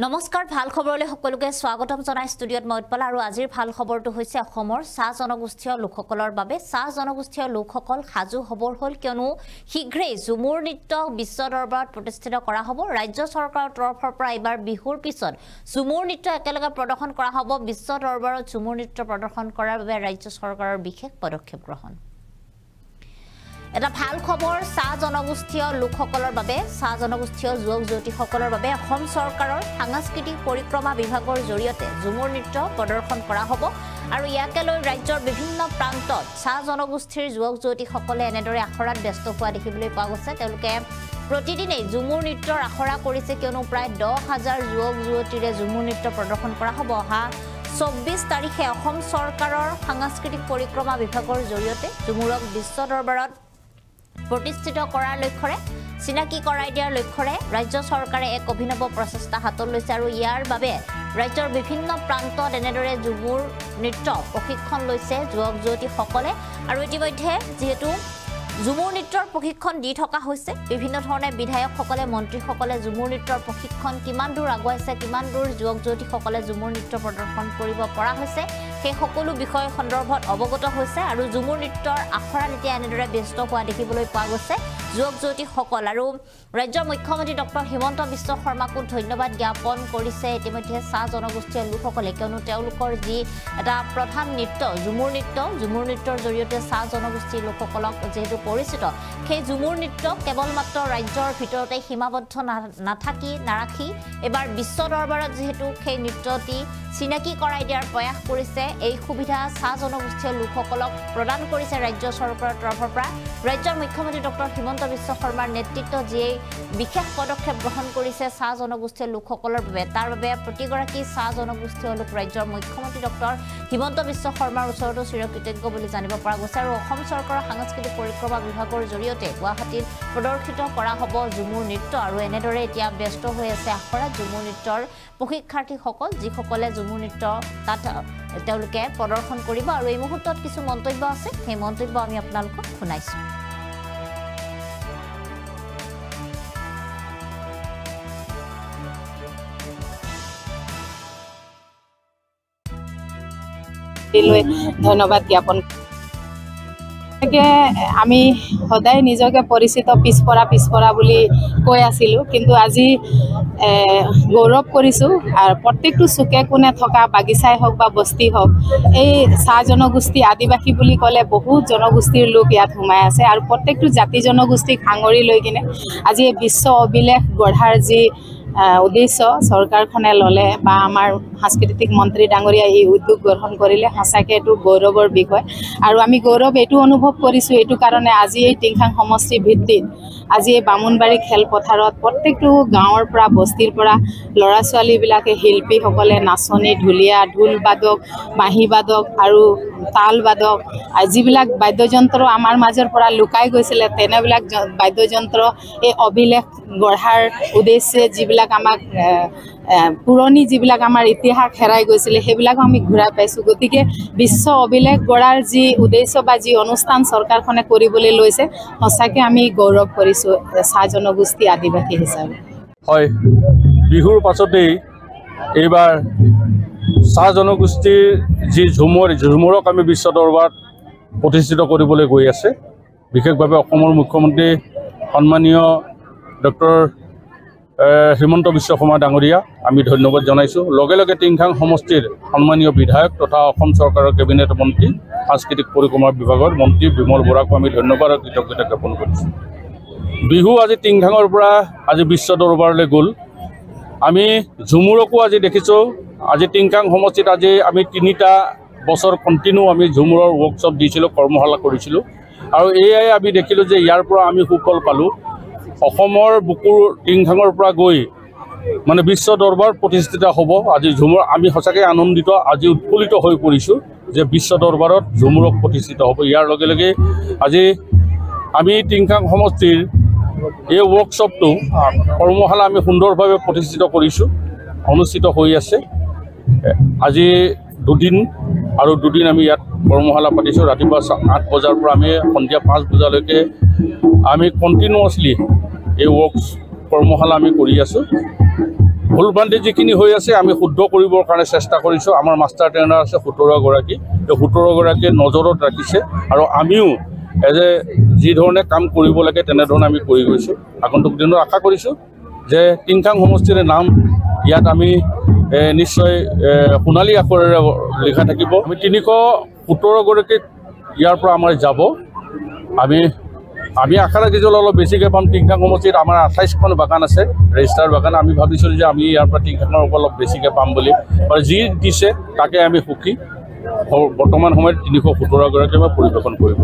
নমস্কাৰ ভাল খবৰলৈ সকলোকে স্বাগতম জনাই ষ্টুডিঅত মই উৎপল আৰু আজিৰ ভাল খবৰটো হৈছে অসমৰ চাহ জনগোষ্ঠীয় লোকসকলৰ বাবে চাহ জনগোষ্ঠীয় লোকসকল সাজু হবৰ হ'ল কিয়নো শীঘ্ৰেই ঝুমুৰ নৃত্য বিশ্ব দৰবাৰত প্ৰতিষ্ঠিত কৰা হ'ব ৰাজ্য চৰকাৰৰ তৰফৰ পৰা এবাৰ বিহুৰ পিছত ঝুমুৰ নৃত্য একেলগে প্ৰদৰ্শন কৰা হ'ব বিশ্ব দৰবাৰত ঝুমুৰ নৃত্য প্ৰদৰ্শন কৰাৰ বাবে ৰাজ্য চৰকাৰৰ বিশেষ পদক্ষেপ গ্ৰহণ এটা ভাল খবৰ চাহ জনগোষ্ঠীয় লোকসকলৰ বাবে চাহ জনগোষ্ঠীয় যুৱক যুৱতীসকলৰ বাবে অসম চৰকাৰৰ সাংস্কৃতিক পৰিক্ৰমা বিভাগৰ জৰিয়তে ঝুমুৰ নৃত্য প্ৰদৰ্শন কৰা হ'ব আৰু ইয়াকে লৈ ৰাজ্যৰ বিভিন্ন প্ৰান্তত চাহ জনগোষ্ঠীৰ যুৱক যুৱতীসকলে এনেদৰে আখৰাত ব্যস্ত হোৱা দেখিবলৈ পোৱা গৈছে তেওঁলোকে প্ৰতিদিনেই ঝুমুৰ নৃত্যৰ আখৰা কৰিছে কিয়নো প্ৰায় 10,000 যুৱক যুৱতীৰে ঝুমুৰ নৃত্য প্ৰদৰ্শন কৰা হ'ব অহা 24 তাৰিখে অসম চৰকাৰৰ সাংস্কৃতিক পৰিক্ৰমা বিভাগৰ জৰিয়তে ঝুমুৰক বিশ্ব দৰবাৰত প্ৰতিষ্ঠিত কৰাৰ লক্ষ্যৰে চিনাকি কৰাই দিয়াৰ লক্ষ্যৰে ৰাজ্য চৰকাৰে এক অভিনৱ প্ৰচেষ্টা হাতত লৈছে আৰু ইয়াৰ বাবে ৰাজ্যৰ বিভিন্ন প্ৰান্তত এনেদৰে ঝুমুৰ নৃত্য প্ৰশিক্ষণ লৈছে যুৱক যুৱতীসকলে আৰু ইতিমধ্যে যিহেতু ঝুমুৰ নৃত্যৰ প্ৰশিক্ষণ দি থকা হৈছে বিভিন্ন ধৰণে বিধায়কসকলে মন্ত্ৰীসকলে ঝুমুৰ নৃত্যৰ প্ৰশিক্ষণ কিমান দূৰ আগুৱাইছে কিমান দূৰ যুৱক যুৱতীসকলে ঝুমুৰ নৃত্য প্ৰদৰ্শন কৰিব পৰা হৈছে সেই সকলো বিষয় সন্দৰ্ভত অৱগত হৈছে আৰু ঝুমুৰ নৃত্যৰ আখৰাত এতিয়া এনেদৰে ব্যস্ত হোৱা দেখিবলৈ পোৱা গৈছে যুৱক যুৱতীসকল আৰু ৰাজ্যৰ মুখ্যমন্ত্ৰী ডক্টৰ হিমন্ত বিশ্ব শৰ্মাকো ধন্যবাদ জ্ঞাপন কৰিছে ইতিমধ্যে চাহ জনগোষ্ঠীয় লোকসকলে কিয়নো তেওঁলোকৰ যি এটা প্ৰধান নৃত্য ঝুমুৰ নৃত্যৰ জৰিয়তে চাহ জনগোষ্ঠীৰ লোকসকলক যেহেতু পৰিচিত সেই ঝুমুৰ নৃত্য কেৱল মাত্ৰ ৰাজ্যৰ ভিতৰতে সীমাবদ্ধ নাৰাখি এবাৰ বিশ্ব দৰবাৰত যেহেতু সেই নৃত্যটি চিনাকি কৰাই দিয়াৰ প্ৰয়াস কৰিছে এই সুবিধা চাহ জনগোষ্ঠীয় লোকসকলক প্ৰদান কৰিছে ৰাজ্য চৰকাৰৰ তৰফৰ পৰা ৰাজ্যৰ মুখ্যমন্ত্ৰী ডক্টৰ হিমন্ত বিশ্ব শৰ্মাৰ নেতৃত্বত যি বিশেষ পদক্ষেপ গ্ৰহণ কৰিছে চাহ জনগোষ্ঠীয় লোকসকলৰ বাবে তাৰ বাবে প্ৰতিগৰাকী চাহ জনগোষ্ঠীয় লোক ৰাজ্যৰ মুখ্যমন্ত্ৰী ডক্টৰ হিমন্ত বিশ্ব শৰ্মাৰ ওচৰতো চিৰকৃতজ্ঞ বুলি জানিব পৰা গৈছে আৰু অসম চৰকাৰৰ সাংস্কৃতিক পৰিক্ৰমা বিভাগৰ জৰিয়তে গুৱাহাটীত প্ৰদৰ্শিত কৰা হ'ব ঝুমুৰ নৃত্য আৰু এনেদৰে এতিয়া ব্যস্ত হৈ আছে আখৰাত ঝুমুৰ নৃত্যৰ প্ৰশিক্ষাৰ্থীসকল যিসকলে ঝুমুৰ নৃত্য তাত তেওঁলোকে প্ৰদৰ্শন কৰিব আৰু এই মুহূৰ্তত কিছু মন্তব্য আছে সেই মন্তব্য আমি আপোনালোকক শুনাইছো ধন্যবাদ জ্ঞাপন আমি সদায় নিজকে পৰিচিত পিছপৰা বুলি কৈ আছিলোঁ কিন্তু আজি গৌৰৱ কৰিছোঁ আৰু প্ৰত্যেকটো চুকে কোণে থকা বাগিচাই হওক বা বস্তি হওক এই চাহ জনগোষ্ঠী আদিবাসী বুলি ক'লে বহুত জনগোষ্ঠীৰ লোক ইয়াত সোমাই আছে আৰু প্ৰত্যেকটো জাতি জনগোষ্ঠীক সাঙুৰি লৈ কিনে আজি এই বিশ্ব অভিলেখ গঢ়াৰ যি উদ্দেশ্য চৰকাৰখনে ল'লে বা আমাৰ সাংস্কৃতিক মন্ত্ৰী ডাঙৰীয়া এই উদ্যোগ গ্ৰহণ কৰিলে সঁচাকৈ এইটো গৌৰৱৰ বিষয় আৰু আমি গৌৰৱ এইটো অনুভৱ কৰিছোঁ এইটো কাৰণে আজি এই টিংখাং সমষ্টি ভিত্তিত আজি এই বামুণবাৰী খেলপথাৰত প্ৰত্যেকটো গাঁৱৰ পৰা বস্তিৰ পৰা ল'ৰা ছোৱালীবিলাকে শিল্পীসকলে নাচনী ঢুলীয়া ঢোল বাদক বাঁহী বাদক আৰু তাল বাদক যিবিলাক বাদ্যযন্ত্ৰ আমাৰ মাজৰ পৰা লুকাই গৈছিলে তেনেবিলাক বাদ্যযন্ত্ৰ এই অভিলেখ গঢ়াৰ উদ্দেশ্যে যিবিলাক আমাক পুৰণি যিবিলাক আমাৰ ইতিহাস হেৰাই গৈছিলে সেইবিলাকো আমি ঘূৰাই পাইছোঁ গতিকে বিশ্ব অভিলেখ গঢ়াৰ যি উদ্দেশ্য বা যি অনুষ্ঠান চৰকাৰখনে কৰিবলৈ লৈছে সঁচাকৈ আমি গৌৰৱ কৰিছোঁ চাহ জনগোষ্ঠী আদিবাসী হিচাপে হয় বিহুৰ পাছতেই এইবাৰ চাহ জনগোষ্ঠীৰ যি ঝুমুৰক আমি বিশ্ব দৰবাৰত প্ৰতিষ্ঠিত কৰিবলৈ গৈ আছে বিশেষভাৱে অসমৰ মুখ্যমন্ত্ৰী সন্মানীয় ডক্টৰ হিমন্ত বিশ্ব শৰ্মা ডাঙৰীয়া আমি ধন্যবাদ জনাইছোঁ লগে লগে টিংখাং সমষ্টিৰ সন্মানীয় বিধায়ক তথা অসম চৰকাৰৰ কেবিনেট মন্ত্ৰী সাংস্কৃতিক পৰিক্ৰমা বিভাগৰ মন্ত্ৰী বিমল বৰাকো আমি ধন্যবাদ আৰু কৃতজ্ঞতা জ্ঞাপন কৰিছোঁ বিহু আজি টিংখাঙৰ পৰা আজি বিশ্ব দৰবাৰলৈ গ'ল আমি ঝুমুৰকো আজি দেখিছোঁ আজি টিংখাং সমষ্টিত আজি আমি 3টা বছৰ কণ্টিনিউ আমি ঝুমুৰৰ ৱৰ্কশ্বপ দিছিলোঁ কৰ্মশালা কৰিছিলোঁ আৰু এয়াই আমি দেখিলোঁ যে ইয়াৰ পৰা আমি সুফল পালোঁ অসমৰ বুকুৰ টিংখাঙৰ পৰা গৈ মানে বিশ্ব দৰবাৰ প্ৰতিষ্ঠিত হ'ব আজি ঝুমুৰ আমি সঁচাকৈ আনন্দিত আজি উৎফুল্লিত হৈ পৰিছোঁ যে বিশ্ব দৰবাৰত ঝুমুৰক প্ৰতিষ্ঠিত হ'ব ইয়াৰ লগে লগে আজি আমি টিংখাং সমষ্টিৰ এই ৱৰ্কশ্বপটো কৰ্মশালা আমি সুন্দৰভাৱে প্ৰতিষ্ঠিত কৰিছোঁ অনুষ্ঠিত হৈ আছে আজি 2 দিন আৰু 2 দিন আমি ইয়াত কৰ্মশালা পাতিছোঁ ৰাতিপুৱা 8 বজাৰ পৰা আমি সন্ধিয়া 5 বজালৈকে আমি কণ্টিনিউৱাছলি এই কৰ্মশালা আমি কৰি আছোঁ ভুলভ্ৰান্তি যিখিনি হৈ আছে আমি শুদ্ধ কৰিবৰ কাৰণে চেষ্টা কৰিছোঁ। আমাৰ মাষ্টাৰ ট্ৰেইনাৰ আছে 17 গৰাকী, এই 17 গৰাকীয়ে নজৰত ৰাখিছে আৰু আমিও যি ধৰণে কাম কৰিব লাগে তেনেধৰণে আমি কৰি গৈছোঁ। আগন্তুক দিনত আশা কৰিছোঁ যে টিংখাং সমষ্টিৰ নাম ইয়াত আমি নিশ্চয় সোণালী আখৰেৰে লিখা থাকিব। আমি 317 গৰাকীক ইয়াৰ পৰা আমাৰ যাব। আমি আশা ৰাখিছোঁ অলপ বেছিকৈ পাম। টিংখাং সমষ্টিত আমাৰ 28খন বাগান আছে, ৰেজিষ্টাৰ বাগান। আমি ভাবিছিলোঁ যে আমি ইয়াৰ পৰা টিংখাঙৰ অলপ বেছিকৈ পাম বুলি, আৰু যি দিছে তাকে আমি সুখী। বৰ্তমান সময়ত 317 গৰাকীয়ে পৰিৱেশন কৰিব।